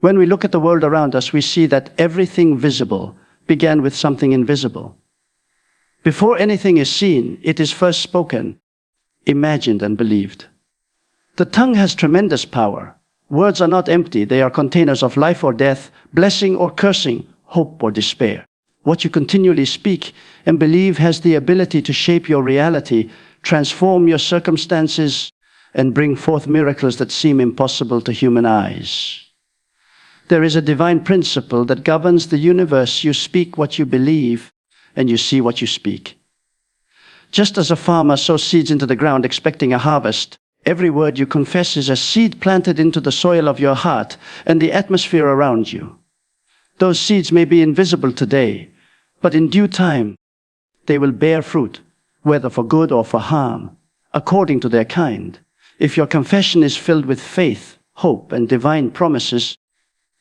When we look at the world around us, we see that everything visible began with something invisible. Before anything is seen, it is first spoken, imagined, and believed. The tongue has tremendous power. Words are not empty. They are containers of life or death, blessing or cursing, hope or despair. What you continually speak and believe has the ability to shape your reality, transform your circumstances, and bring forth miracles that seem impossible to human eyes. There is a divine principle that governs the universe. You speak what you believe, and you see what you speak. Just as a farmer sows seeds into the ground expecting a harvest, every word you confess is a seed planted into the soil of your heart and the atmosphere around you. Those seeds may be invisible today, but in due time, they will bear fruit, whether for good or for harm, according to their kind. If your confession is filled with faith, hope, and divine promises,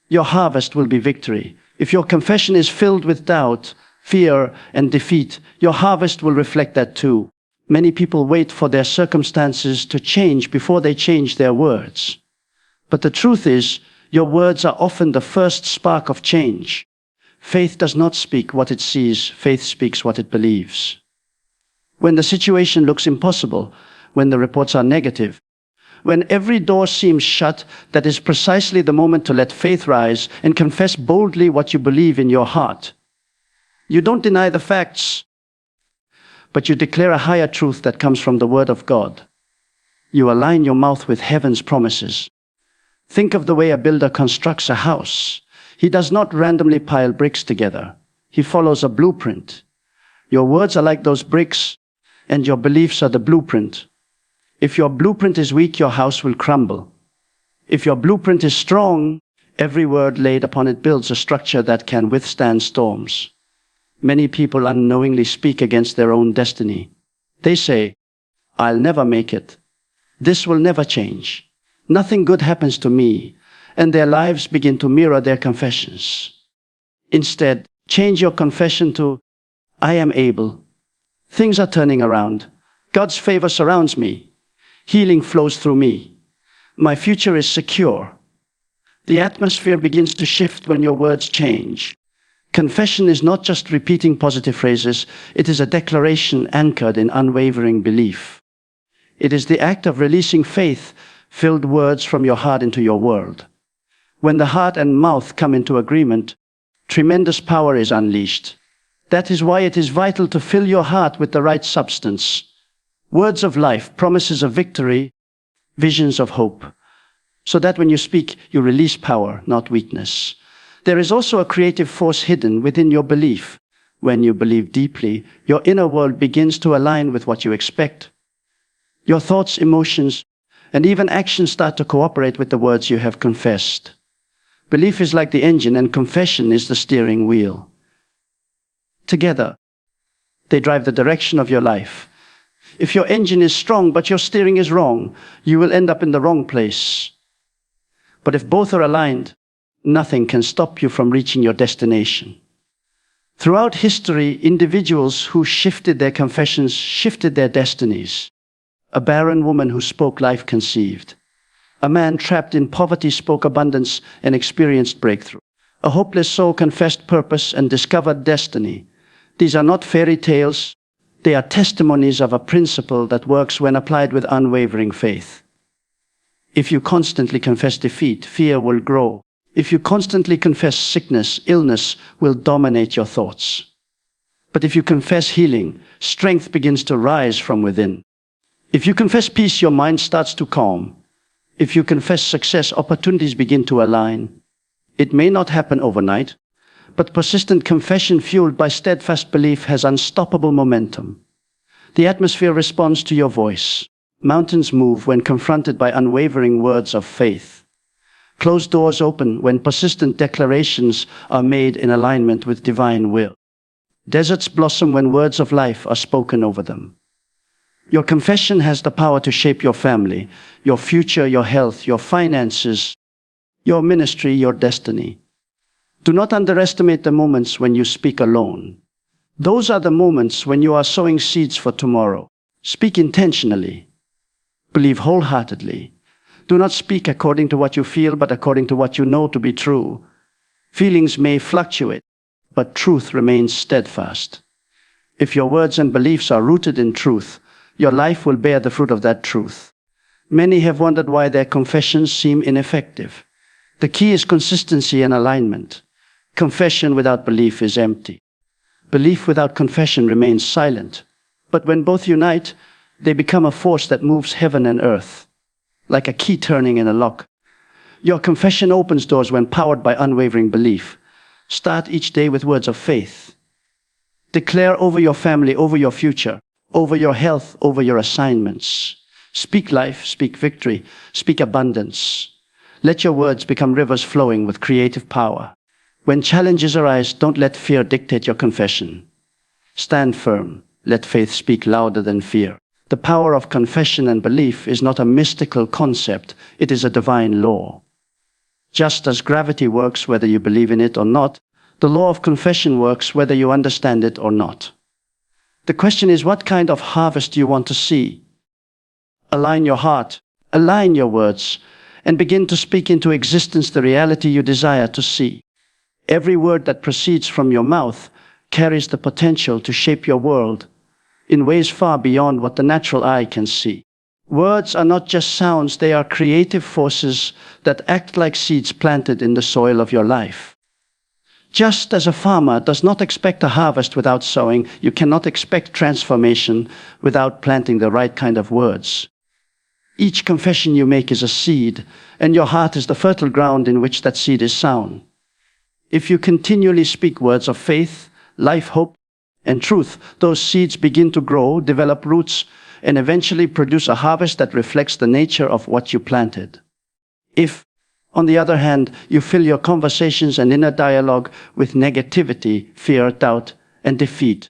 your harvest will be victory. If your confession is filled with doubt, fear, and defeat, your harvest will reflect that too. Many people wait for their circumstances to change before they change their words. But the truth is, your words are often the first spark of change. Faith does not speak what it sees, faith speaks what it believes. When the situation looks impossible, when the reports are negative, when every door seems shut, that is precisely the moment to let faith rise and confess boldly what you believe in your heart. You don't deny the facts, but you declare a higher truth that comes from the Word of God. You align your mouth with heaven's promises. Think of the way a builder constructs a house. He does not randomly pile bricks together. He follows a blueprint. Your words are like those bricks, and your beliefs are the blueprint. If your blueprint is weak, your house will crumble. If your blueprint is strong, every word laid upon it builds a structure that can withstand storms. Many people unknowingly speak against their own destiny. They say, "I'll never make it. This will never change. Nothing good happens to me," and their lives begin to mirror their confessions. Instead, change your confession to, "I am able. Things are turning around. God's favor surrounds me. Healing flows through me. My future is secure." The atmosphere begins to shift when your words change. Confession is not just repeating positive phrases, it is a declaration anchored in unwavering belief. It is the act of releasing faith-filled words from your heart into your world. When the heart and mouth come into agreement, tremendous power is unleashed. That is why it is vital to fill your heart with the right substance. Words of life, promises of victory, visions of hope, so that when you speak, you release power, not weakness. There is also a creative force hidden within your belief. When you believe deeply, your inner world begins to align with what you expect. Your thoughts, emotions, and even actions start to cooperate with the words you have confessed. Belief is like the engine, and confession is the steering wheel. Together, they drive the direction of your life. If your engine is strong but your steering is wrong, you will end up in the wrong place. But if both are aligned, nothing can stop you from reaching your destination. Throughout history, individuals who shifted their confessions shifted their destinies. A barren woman who spoke life conceived. A man trapped in poverty spoke abundance and experienced breakthrough. A hopeless soul confessed purpose and discovered destiny. These are not fairy tales. They are testimonies of a principle that works when applied with unwavering faith. If you constantly confess defeat, fear will grow. If you constantly confess sickness, illness will dominate your thoughts. But if you confess healing, strength begins to rise from within. If you confess peace, your mind starts to calm. If you confess success, opportunities begin to align. It may not happen overnight, but persistent confession fueled by steadfast belief has unstoppable momentum. The atmosphere responds to your voice. Mountains move when confronted by unwavering words of faith. Closed doors open when persistent declarations are made in alignment with divine will. Deserts blossom when words of life are spoken over them. Your confession has the power to shape your family, your future, your health, your finances, your ministry, your destiny. Do not underestimate the moments when you speak alone. Those are the moments when you are sowing seeds for tomorrow. Speak intentionally. Believe wholeheartedly. Do not speak according to what you feel, but according to what you know to be true. Feelings may fluctuate, but truth remains steadfast. If your words and beliefs are rooted in truth, your life will bear the fruit of that truth. Many have wondered why their confessions seem ineffective. The key is consistency and alignment. Confession without belief is empty. Belief without confession remains silent. But when both unite, they become a force that moves heaven and earth, like a key turning in a lock. Your confession opens doors when powered by unwavering belief. Start each day with words of faith. Declare over your family, over your future, over your health, over your assignments. Speak life, speak victory, speak abundance. Let your words become rivers flowing with creative power. When challenges arise, don't let fear dictate your confession. Stand firm. Let faith speak louder than fear. The power of confession and belief is not a mystical concept, it is a divine law. Just as gravity works whether you believe in it or not, the law of confession works whether you understand it or not. The question is, what kind of harvest do you want to see? Align your heart, align your words, and begin to speak into existence the reality you desire to see. Every word that proceeds from your mouth carries the potential to shape your world in ways far beyond what the natural eye can see. Words are not just sounds, they are creative forces that act like seeds planted in the soil of your life. Just as a farmer does not expect a harvest without sowing, you cannot expect transformation without planting the right kind of words. Each confession you make is a seed, and your heart is the fertile ground in which that seed is sown. If you continually speak words of faith, life, hope, and truth, those seeds begin to grow, develop roots, and eventually produce a harvest that reflects the nature of what you planted. If, on the other hand, you fill your conversations and inner dialogue with negativity, fear, doubt, and defeat,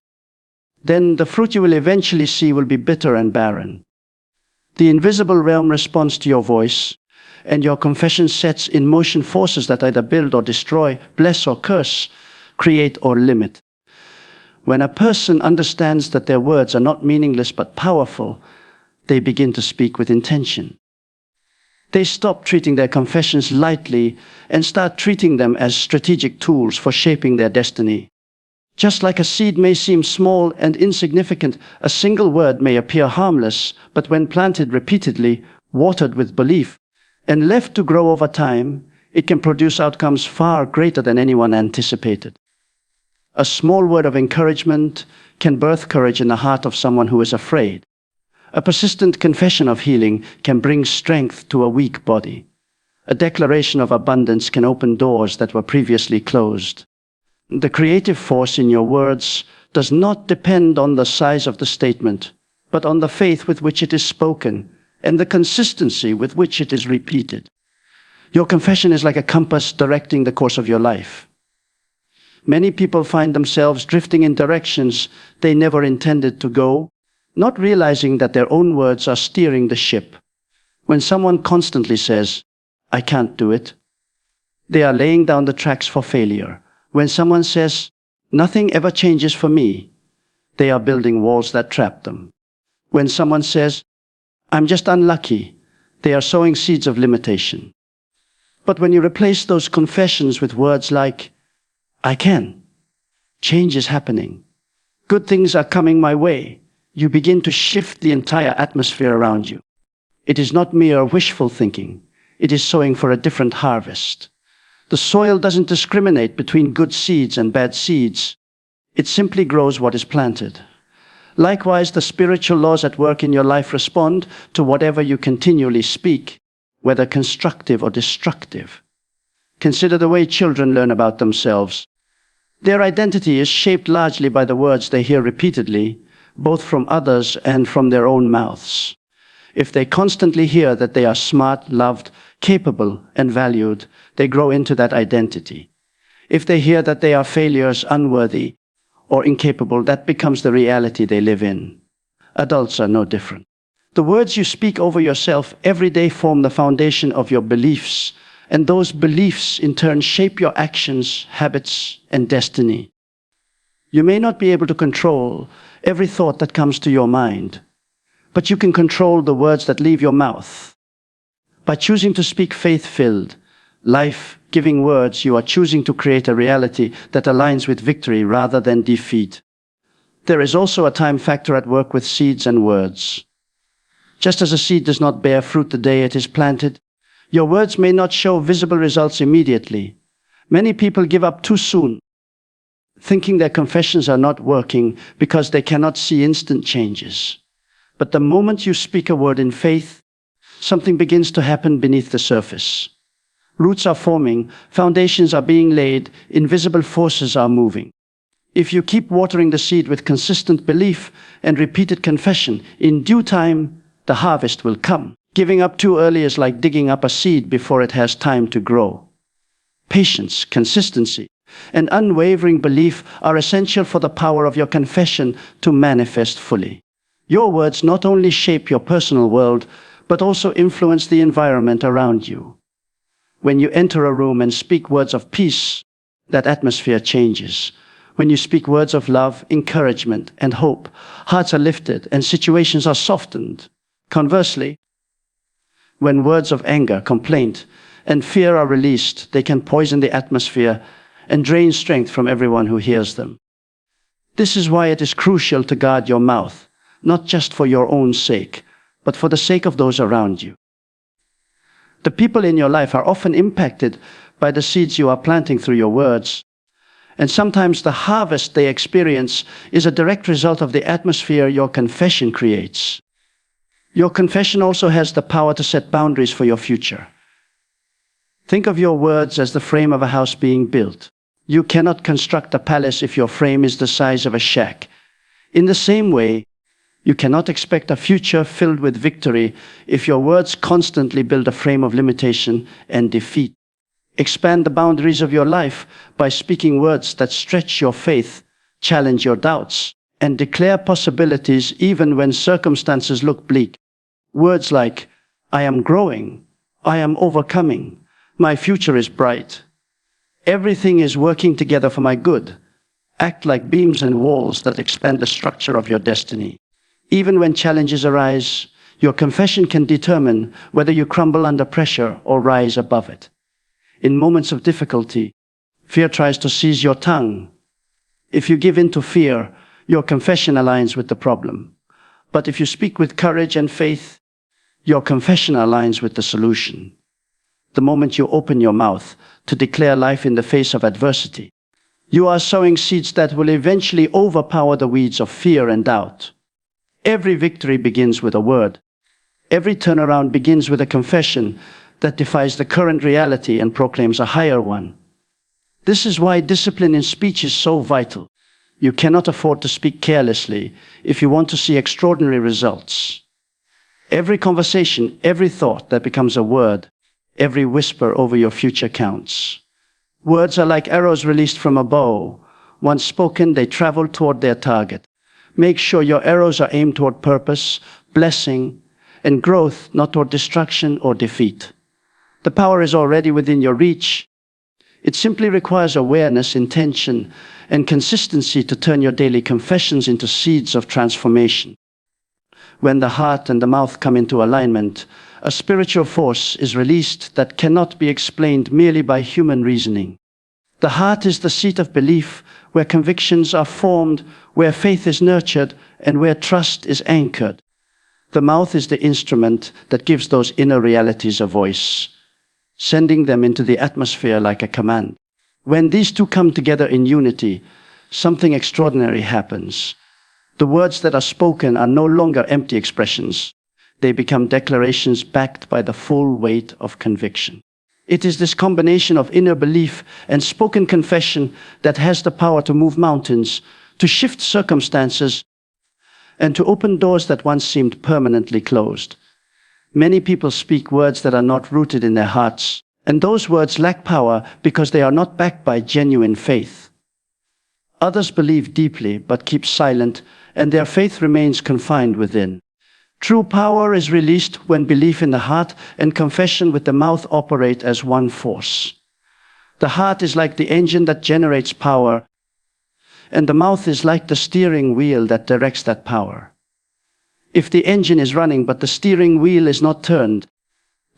then the fruit you will eventually see will be bitter and barren. The invisible realm responds to your voice, and your confession sets in motion forces that either build or destroy, bless or curse, create or limit. When a person understands that their words are not meaningless but powerful, they begin to speak with intention. They stop treating their confessions lightly and start treating them as strategic tools for shaping their destiny. Just like a seed may seem small and insignificant, a single word may appear harmless, but when planted repeatedly, watered with belief, and left to grow over time, it can produce outcomes far greater than anyone anticipated. A small word of encouragement can birth courage in the heart of someone who is afraid. A persistent confession of healing can bring strength to a weak body. A declaration of abundance can open doors that were previously closed. The creative force in your words does not depend on the size of the statement, but on the faith with which it is spoken and the consistency with which it is repeated. Your confession is like a compass directing the course of your life. Many people find themselves drifting in directions they never intended to go, not realizing that their own words are steering the ship. When someone constantly says, "I can't do it," they are laying down the tracks for failure. When someone says, "Nothing ever changes for me," they are building walls that trap them. When someone says, "I'm just unlucky," they are sowing seeds of limitation. But when you replace those confessions with words like, "I can," change is happening, good things are coming my way, you begin to shift the entire atmosphere around you. It is not mere wishful thinking, it is sowing for a different harvest. The soil doesn't discriminate between good seeds and bad seeds. It simply grows what is planted. Likewise, the spiritual laws at work in your life respond to whatever you continually speak, whether constructive or destructive. Consider the way children learn about themselves. Their identity is shaped largely by the words they hear repeatedly, both from others and from their own mouths. If they constantly hear that they are smart, loved, capable, and valued, they grow into that identity. If they hear that they are failures, unworthy, or incapable, that becomes the reality they live in. Adults are no different. The words you speak over yourself every day form the foundation of your beliefs, and those beliefs in turn shape your actions, habits, and destiny. You may not be able to control every thought that comes to your mind, but you can control the words that leave your mouth. By choosing to speak faith-filled, life-giving words, you are choosing to create a reality that aligns with victory rather than defeat. There is also a time factor at work with seeds and words. Just as a seed does not bear fruit the day it is planted, your words may not show visible results immediately. Many people give up too soon, thinking their confessions are not working because they cannot see instant changes. But the moment you speak a word in faith, something begins to happen beneath the surface. Roots are forming, foundations are being laid, invisible forces are moving. If you keep watering the seed with consistent belief and repeated confession, in due time, the harvest will come. Giving up too early is like digging up a seed before it has time to grow. Patience, consistency, and unwavering belief are essential for the power of your confession to manifest fully. Your words not only shape your personal world, but also influence the environment around you. When you enter a room and speak words of peace, that atmosphere changes. When you speak words of love, encouragement, and hope, hearts are lifted and situations are softened. Conversely, when words of anger, complaint, and fear are released, they can poison the atmosphere and drain strength from everyone who hears them. This is why it is crucial to guard your mouth, not just for your own sake, but for the sake of those around you. The people in your life are often impacted by the seeds you are planting through your words, and sometimes the harvest they experience is a direct result of the atmosphere your confession creates. Your confession also has the power to set boundaries for your future. Think of your words as the frame of a house being built. You cannot construct a palace if your frame is the size of a shack. In the same way, you cannot expect a future filled with victory if your words constantly build a frame of limitation and defeat. Expand the boundaries of your life by speaking words that stretch your faith, challenge your doubts, and declare possibilities even when circumstances look bleak. Words like, I am growing, I am overcoming, my future is bright, everything is working together for my good, act like beams and walls that expand the structure of your destiny. Even when challenges arise, your confession can determine whether you crumble under pressure or rise above it. In moments of difficulty, fear tries to seize your tongue. If you give in to fear, your confession aligns with the problem. But if you speak with courage and faith, your confession aligns with the solution. The moment you open your mouth to declare life in the face of adversity, you are sowing seeds that will eventually overpower the weeds of fear and doubt. Every victory begins with a word. Every turnaround begins with a confession that defies the current reality and proclaims a higher one. This is why discipline in speech is so vital. You cannot afford to speak carelessly if you want to see extraordinary results. Every conversation, every thought that becomes a word, every whisper over your future counts. Words are like arrows released from a bow. Once spoken, they travel toward their target. Make sure your arrows are aimed toward purpose, blessing, and growth, not toward destruction or defeat. The power is already within your reach. It simply requires awareness, intention, and consistency to turn your daily confessions into seeds of transformation. When the heart and the mouth come into alignment, a spiritual force is released that cannot be explained merely by human reasoning. The heart is the seat of belief, where convictions are formed, where faith is nurtured, and where trust is anchored. The mouth is the instrument that gives those inner realities a voice, sending them into the atmosphere like a command. When these two come together in unity, something extraordinary happens. The words that are spoken are no longer empty expressions. They become declarations backed by the full weight of conviction. It is this combination of inner belief and spoken confession that has the power to move mountains, to shift circumstances, and to open doors that once seemed permanently closed. Many people speak words that are not rooted in their hearts, and those words lack power because they are not backed by genuine faith. Others believe deeply but keep silent, and their faith remains confined within. True power is released when belief in the heart and confession with the mouth operate as one force. The heart is like the engine that generates power, and the mouth is like the steering wheel that directs that power. If the engine is running but the steering wheel is not turned,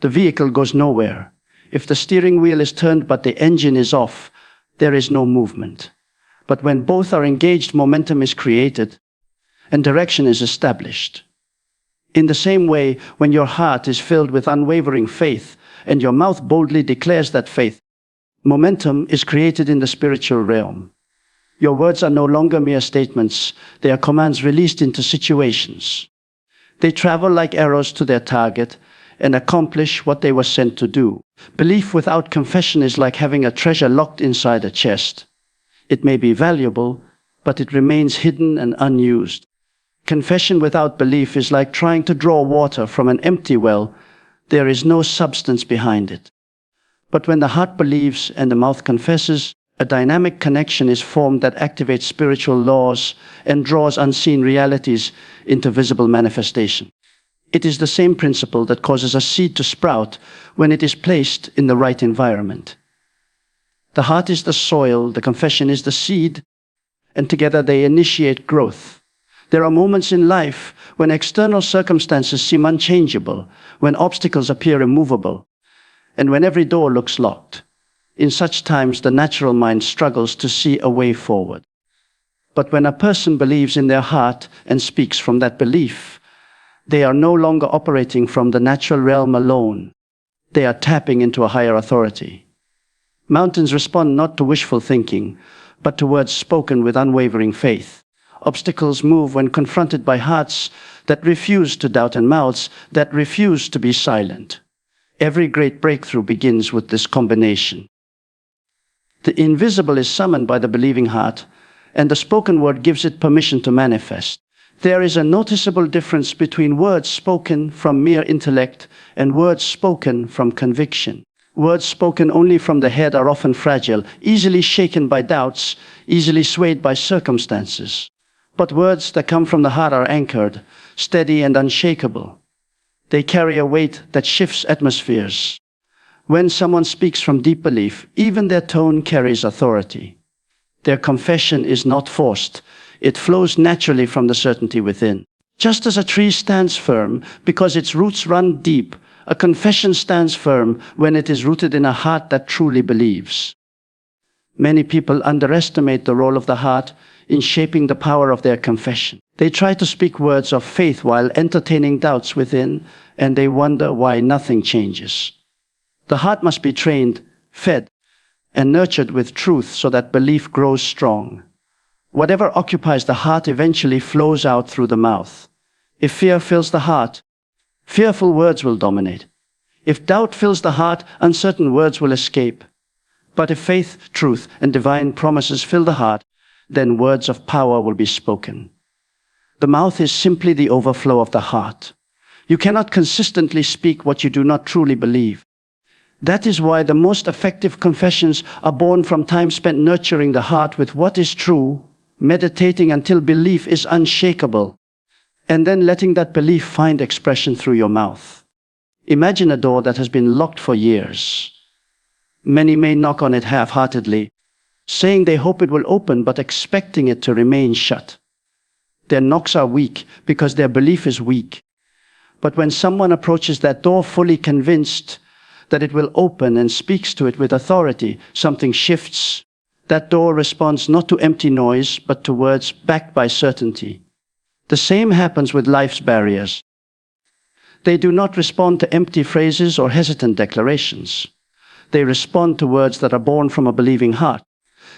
The vehicle goes nowhere. If the steering wheel is turned but the engine is off, there is no movement. But when both are engaged, momentum is created and direction is established. In the same way, when your heart is filled with unwavering faith and your mouth boldly declares that faith, momentum is created in the spiritual realm. Your words are no longer mere statements, they are commands released into situations. They travel like arrows to their target and accomplish what they were sent to do. Belief without confession is like having a treasure locked inside a chest. It may be valuable, but it remains hidden and unused. Confession without belief is like trying to draw water from an empty well. There is no substance behind it. But when the heart believes and the mouth confesses, a dynamic connection is formed that activates spiritual laws and draws unseen realities into visible manifestation. It is the same principle that causes a seed to sprout when it is placed in the right environment. The heart is the soil, the confession is the seed, and together they initiate growth. There are moments in life when external circumstances seem unchangeable, when obstacles appear immovable, and when every door looks locked. In such times, the natural mind struggles to see a way forward. But when a person believes in their heart and speaks from that belief, they are no longer operating from the natural realm alone. They are tapping into a higher authority. Mountains respond not to wishful thinking, but to words spoken with unwavering faith. Obstacles move when confronted by hearts that refuse to doubt and mouths that refuse to be silent. Every great breakthrough begins with this combination. The invisible is summoned by the believing heart, and the spoken word gives it permission to manifest. There is a noticeable difference between words spoken from mere intellect and words spoken from conviction. Words spoken only from the head are often fragile, easily shaken by doubts, easily swayed by circumstances. But words that come from the heart are anchored, steady and unshakable. They carry a weight that shifts atmospheres. When someone speaks from deep belief, even their tone carries authority. Their confession is not forced. It flows naturally from the certainty within. Just as a tree stands firm because its roots run deep, a confession stands firm when it is rooted in a heart that truly believes. Many people underestimate the role of the heart in shaping the power of their confession. They try to speak words of faith while entertaining doubts within, and they wonder why nothing changes. The heart must be trained, fed, and nurtured with truth so that belief grows strong. Whatever occupies the heart eventually flows out through the mouth. If fear fills the heart, fearful words will dominate. If doubt fills the heart, uncertain words will escape. But if faith, truth, and divine promises fill the heart, then words of power will be spoken. The mouth is simply the overflow of the heart. You cannot consistently speak what you do not truly believe. That is why the most effective confessions are born from time spent nurturing the heart with what is true, meditating until belief is unshakable, and then letting that belief find expression through your mouth. Imagine a door that has been locked for years. Many may knock on it half-heartedly, saying they hope it will open but expecting it to remain shut. Their knocks are weak because their belief is weak. But when someone approaches that door fully convinced that it will open and speaks to it with authority, something shifts. That door responds not to empty noise, but to words backed by certainty. The same happens with life's barriers. They do not respond to empty phrases or hesitant declarations. They respond to words that are born from a believing heart.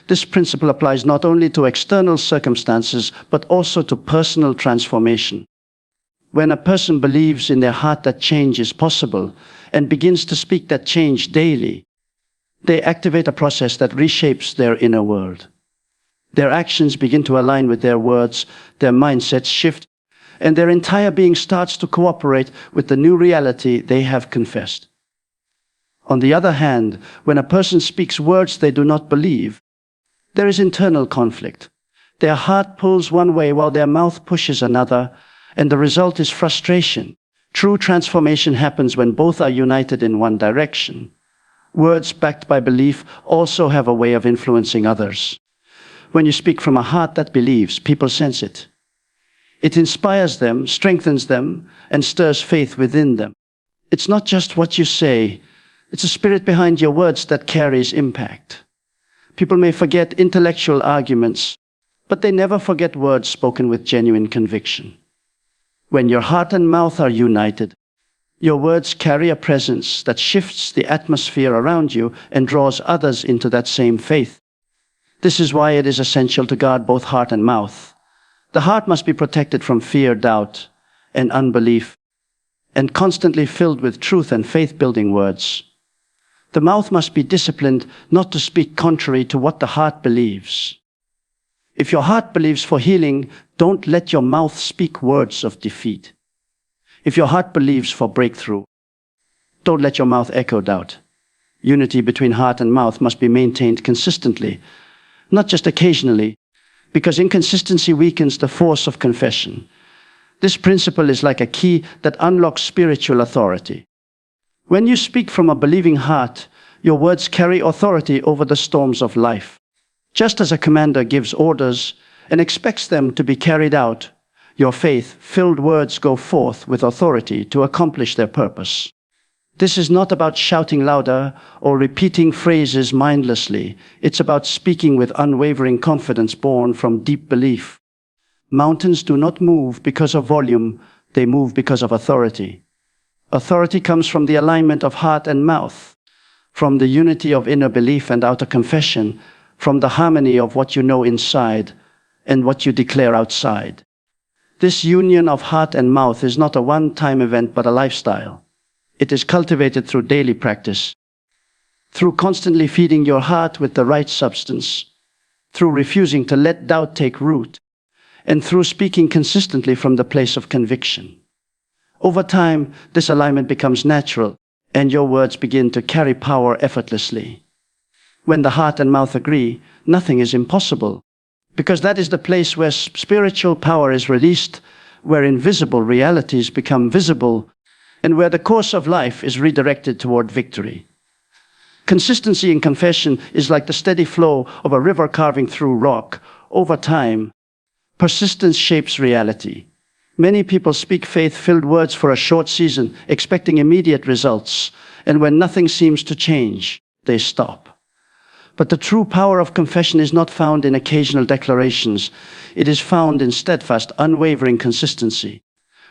This principle applies not only to external circumstances, but also to personal transformation. When a person believes in their heart that change is possible and begins to speak that change daily, they activate a process that reshapes their inner world. Their actions begin to align with their words, their mindsets shift, and their entire being starts to cooperate with the new reality they have confessed. On the other hand, when a person speaks words they do not believe, there is internal conflict. Their heart pulls one way while their mouth pushes another, and the result is frustration. True transformation happens when both are united in one direction. Words backed by belief also have a way of influencing others. When you speak from a heart that believes, people sense it. It inspires them, strengthens them, and stirs faith within them. It's not just what you say, it's a spirit behind your words that carries impact. People may forget intellectual arguments, but they never forget words spoken with genuine conviction. When your heart and mouth are united, your words carry a presence that shifts the atmosphere around you and draws others into that same faith. This is why it is essential to guard both heart and mouth. The heart must be protected from fear, doubt, and unbelief, and constantly filled with truth and faith-building words. The mouth must be disciplined not to speak contrary to what the heart believes. If your heart believes for healing, don't let your mouth speak words of defeat. If your heart believes for breakthrough, don't let your mouth echo doubt. Unity between heart and mouth must be maintained consistently, not just occasionally, because inconsistency weakens the force of confession. This principle is like a key that unlocks spiritual authority. When you speak from a believing heart, your words carry authority over the storms of life. Just as a commander gives orders and expects them to be carried out, your faith-filled words go forth with authority to accomplish their purpose. This is not about shouting louder or repeating phrases mindlessly. It's about speaking with unwavering confidence born from deep belief. Mountains do not move because of volume, they move because of authority. Authority comes from the alignment of heart and mouth, from the unity of inner belief and outer confession, from the harmony of what you know inside and what you declare outside. This union of heart and mouth is not a one-time event but a lifestyle. It is cultivated through daily practice, through constantly feeding your heart with the right substance, through refusing to let doubt take root, and through speaking consistently from the place of conviction. Over time, this alignment becomes natural, and your words begin to carry power effortlessly. When the heart and mouth agree, nothing is impossible, because that is the place where spiritual power is released, where invisible realities become visible, and where the course of life is redirected toward victory. Consistency in confession is like the steady flow of a river carving through rock. Over time, persistence shapes reality. Many people speak faith-filled words for a short season, expecting immediate results, and when nothing seems to change, they stop. But the true power of confession is not found in occasional declarations. It is found in steadfast, unwavering consistency.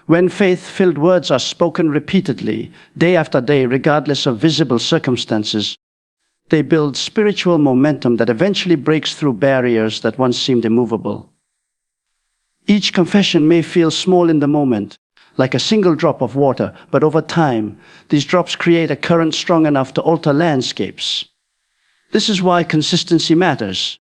When faith-filled words are spoken repeatedly, day after day, regardless of visible circumstances, they build spiritual momentum that eventually breaks through barriers that once seemed immovable. Each confession may feel small in the moment, like a single drop of water, but over time, these drops create a current strong enough to alter landscapes. This is why consistency matters.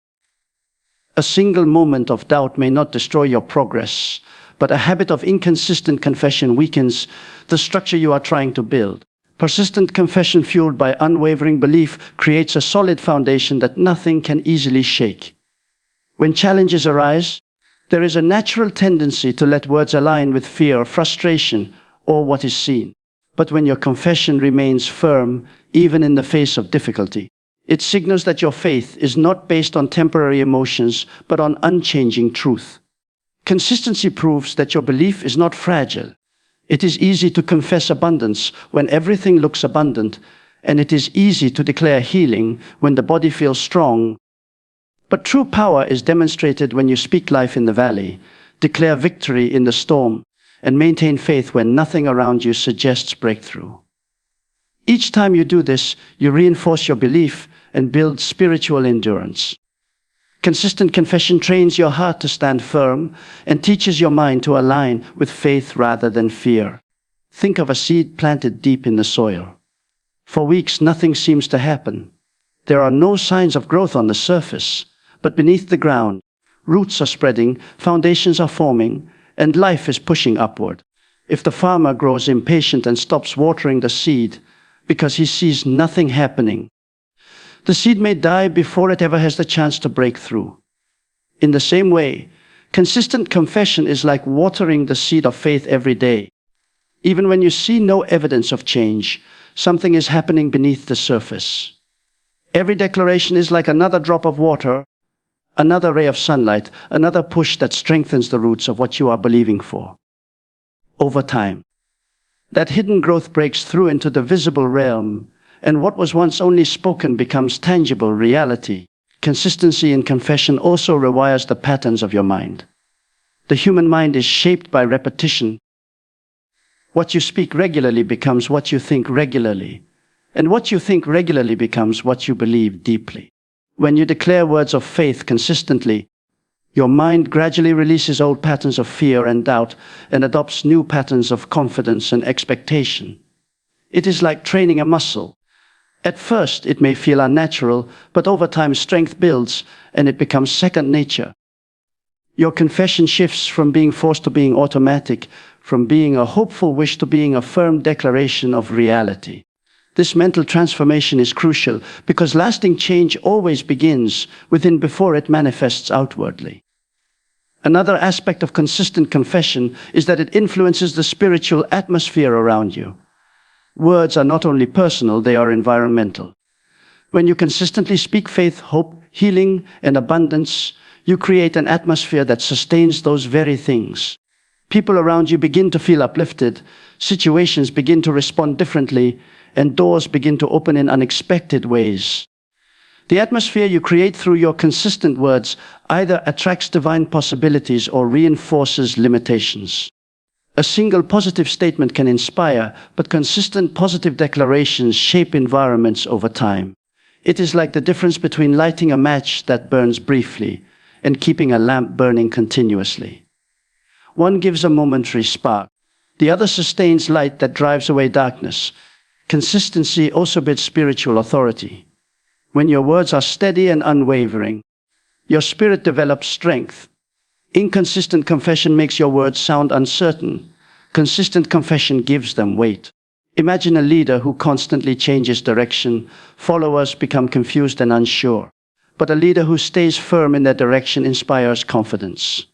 A single moment of doubt may not destroy your progress, but a habit of inconsistent confession weakens the structure you are trying to build. Persistent confession fueled by unwavering belief creates a solid foundation that nothing can easily shake. When challenges arise, there is a natural tendency to let words align with fear, frustration, or what is seen. But when your confession remains firm, even in the face of difficulty, it signals that your faith is not based on temporary emotions, but on unchanging truth. Consistency proves that your belief is not fragile. It is easy to confess abundance when everything looks abundant, and it is easy to declare healing when the body feels strong. But true power is demonstrated when you speak life in the valley, declare victory in the storm, and maintain faith when nothing around you suggests breakthrough. Each time you do this, you reinforce your belief and build spiritual endurance. Consistent confession trains your heart to stand firm and teaches your mind to align with faith rather than fear. Think of a seed planted deep in the soil. For weeks, nothing seems to happen. There are no signs of growth on the surface, but beneath the ground, roots are spreading, foundations are forming, and life is pushing upward. If the farmer grows impatient and stops watering the seed because he sees nothing happening, the seed may die before it ever has the chance to break through. In the same way, consistent confession is like watering the seed of faith every day. Even when you see no evidence of change, something is happening beneath the surface. Every declaration is like another drop of water, another ray of sunlight, another push that strengthens the roots of what you are believing for. Over time, That hidden growth breaks through into the visible realm, and what was once only spoken becomes tangible reality. Consistency in confession also rewires the patterns of your mind. The human mind is shaped by repetition. What you speak regularly becomes what you think regularly, and what you think regularly becomes what you believe deeply. When you declare words of faith consistently, your mind gradually releases old patterns of fear and doubt and adopts new patterns of confidence and expectation. It is like training a muscle. At first, it may feel unnatural, but over time, strength builds and it becomes second nature. Your confession shifts from being forced to being automatic, from being a hopeful wish to being a firm declaration of reality. This mental transformation is crucial because lasting change always begins within before it manifests outwardly. Another aspect of consistent confession is that it influences the spiritual atmosphere around you. Words are not only personal, they are environmental. When you consistently speak faith, hope, healing, and abundance, you create an atmosphere that sustains those very things. People around you begin to feel uplifted, situations begin to respond differently, and doors begin to open in unexpected ways. The atmosphere you create through your consistent words either attracts divine possibilities or reinforces limitations. A single positive statement can inspire, but consistent positive declarations shape environments over time. It is like the difference between lighting a match that burns briefly and keeping a lamp burning continuously. One gives a momentary spark. The other sustains light that drives away darkness. Consistency also builds spiritual authority. When your words are steady and unwavering, your spirit develops strength. Inconsistent confession makes your words sound uncertain. Consistent confession gives them weight. Imagine a leader who constantly changes direction. Followers become confused and unsure. But a leader who stays firm in their direction inspires confidence.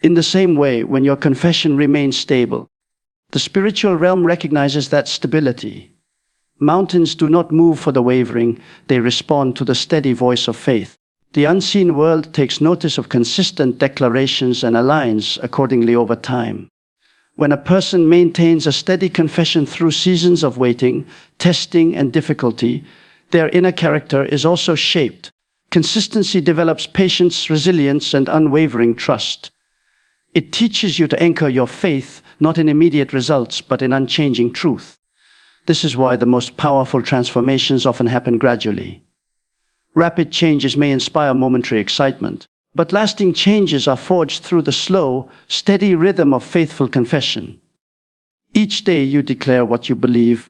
In the same way, when your confession remains stable, the spiritual realm recognizes that stability. Mountains do not move for the wavering, they respond to the steady voice of faith. The unseen world takes notice of consistent declarations and aligns accordingly over time. When a person maintains a steady confession through seasons of waiting, testing, and difficulty, their inner character is also shaped. Consistency develops patience, resilience, and unwavering trust. It teaches you to anchor your faith not in immediate results, but in unchanging truth. This is why the most powerful transformations often happen gradually. Rapid changes may inspire momentary excitement, but lasting changes are forged through the slow, steady rhythm of faithful confession. Each day you declare what you believe.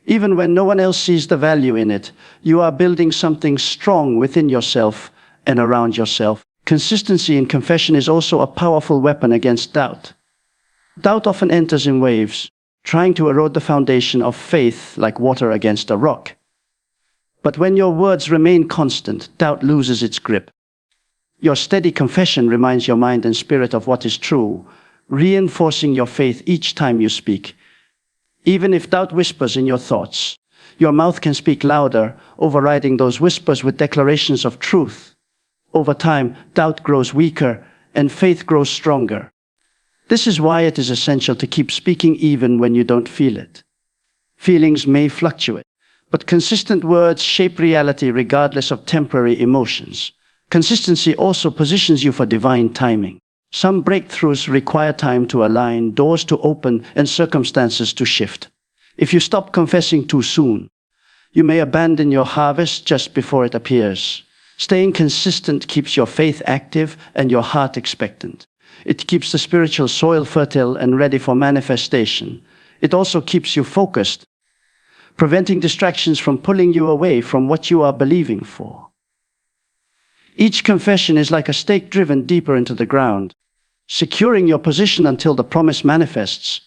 Even when no one else sees the value in it, you are building something strong within yourself and around yourself. Consistency in confession is also a powerful weapon against doubt. Doubt often enters in waves, trying to erode the foundation of faith like water against a rock. But when your words remain constant, doubt loses its grip. Your steady confession reminds your mind and spirit of what is true, reinforcing your faith each time you speak. Even if doubt whispers in your thoughts, your mouth can speak louder, overriding those whispers with declarations of truth. Over time, doubt grows weaker and faith grows stronger. This is why it is essential to keep speaking even when you don't feel it. Feelings may fluctuate, but consistent words shape reality regardless of temporary emotions. Consistency also positions you for divine timing. Some breakthroughs require time to align, doors to open, and circumstances to shift. If you stop confessing too soon, you may abandon your harvest just before it appears. Staying consistent keeps your faith active and your heart expectant. It keeps the spiritual soil fertile and ready for manifestation. It also keeps you focused, preventing distractions from pulling you away from what you are believing for. Each confession is like a stake driven deeper into the ground, securing your position until the promise manifests.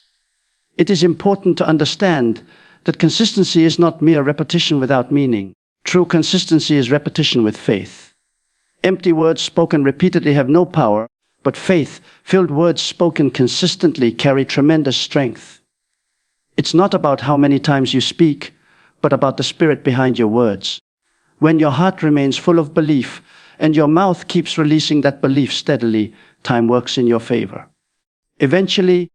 It is important to understand that consistency is not mere repetition without meaning. True consistency is repetition with faith. Empty words spoken repeatedly have no power, but faith-filled words spoken consistently carry tremendous strength. It's not about how many times you speak, but about the spirit behind your words. When your heart remains full of belief and your mouth keeps releasing that belief steadily, time works in your favor. Eventually,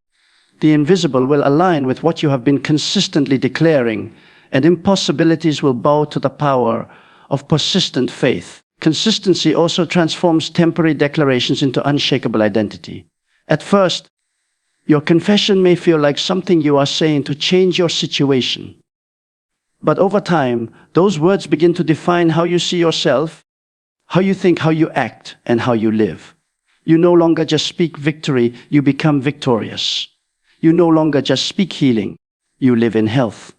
The invisible will align with what you have been consistently declaring, and impossibilities will bow to the power of persistent faith. Consistency also transforms temporary declarations into unshakable identity. At first, your confession may feel like something you are saying to change your situation. But over time, those words begin to define how you see yourself, how you think, how you act, and how you live. You no longer just speak victory, you become victorious. You no longer just speak healing, you live in health.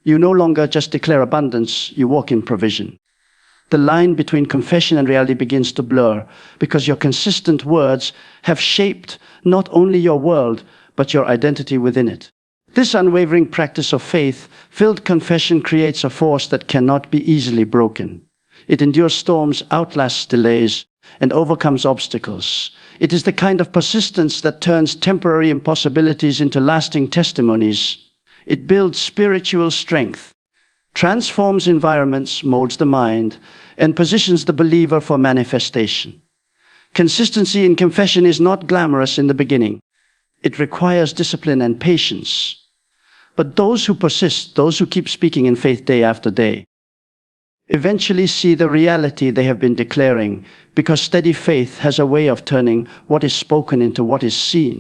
You no longer just declare abundance, you walk in provision. The line between confession and reality begins to blur because your consistent words have shaped not only your world, but your identity within it. This unwavering practice of faith-filled confession creates a force that cannot be easily broken. It endures storms, outlasts delays, and overcomes obstacles. It is the kind of persistence that turns temporary impossibilities into lasting testimonies. It builds spiritual strength, transforms environments, molds the mind, and positions the believer for manifestation. Consistency in confession is not glamorous in the beginning. It requires discipline and patience. But those who persist, those who keep speaking in faith day after day, eventually see the reality they have been declaring, because steady faith has a way of turning what is spoken into what is seen.